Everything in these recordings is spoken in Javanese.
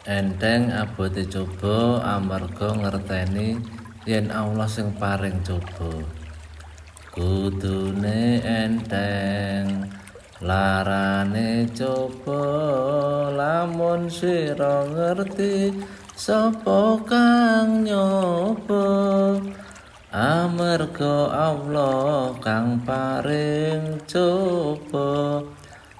Enteng abote coba amarga ngerteni yen Allah sing paring coba. Kudune enteng larane coba, lamun sira ngerti sapa kang nyoba. Amarga Allah kang paring coba,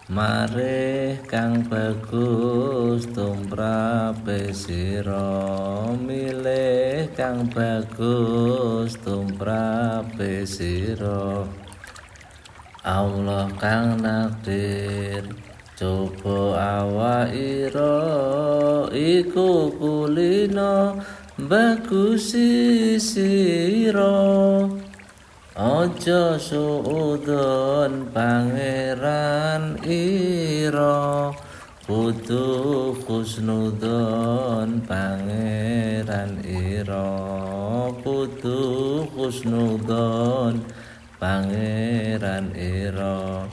marih kang bagus tumrape sira, milih kang bagus tumrape sira. Allah kang nakdir coba awakira, iku kulino bagusi sira. Aja suudon pangeran ira, kudu husnudon pangeran ira, kudu husnudon pangeran ira.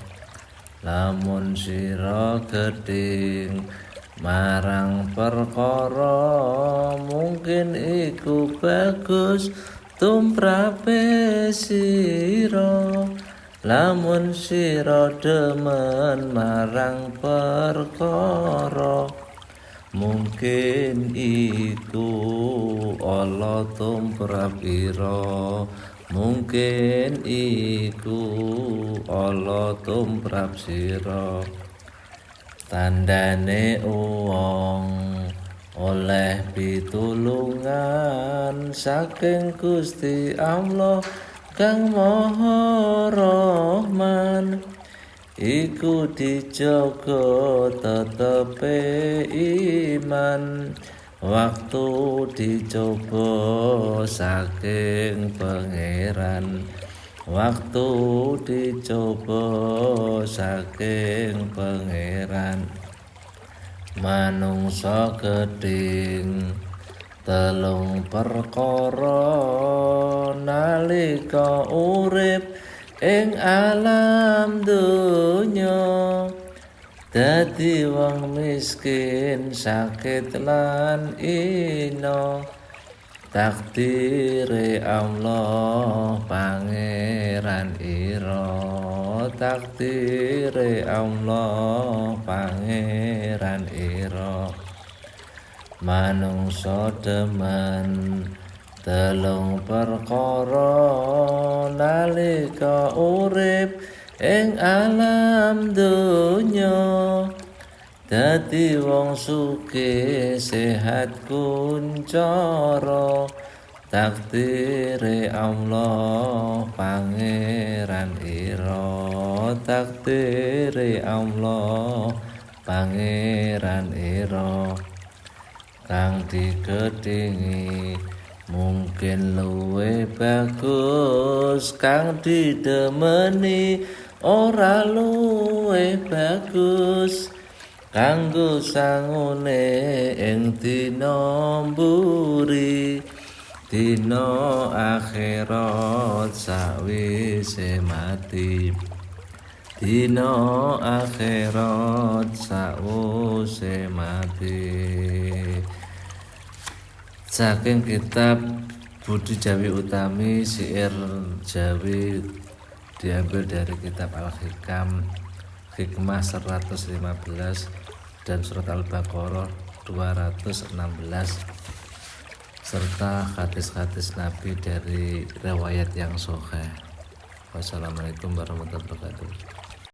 Lamun sira gedhing marang perkara, mungkin iku bagus tumrape sira. Lamun sira demen marang perkara, mungkin iku Allah tumrap ira. Mungkin iku Allah tumrap sira. Tandane wong oleh pitulungan saking Gusti Allah kang Maha Rahman, iku dijaga tetepe iman waktu dicoba saking pangeran, waktu dicoba saking pangeran. Manungsa gedhing telung perkara nalika urip ing alam donya. Dadi wong miskin, sakit lan ina, takdire Allah pangeran ira, takdire Allah pangeran ira. Manungsa demen telung perkara nalika urip ing alam donya. Dadi wong sugih sehat kuncara, takdire Allah pangeran ira, takdire Allah pangeran ira. Kang digedhingi mungkin luwih bagus, kang didemeni ora luwih bagus. Kanggo sangune ing dina mburi, dina akhirat sawise mati, dina akhirat sawise mati. Saking kitab Budi Jawi Utami Syair Jawi diambil dari kitab Al-Hikam Hikmah 115 dan surat Al-Baqarah 216 serta hadis-hadis Nabi dari riwayat yang sahih. Wassalamualaikum warahmatullahi wabarakatuh.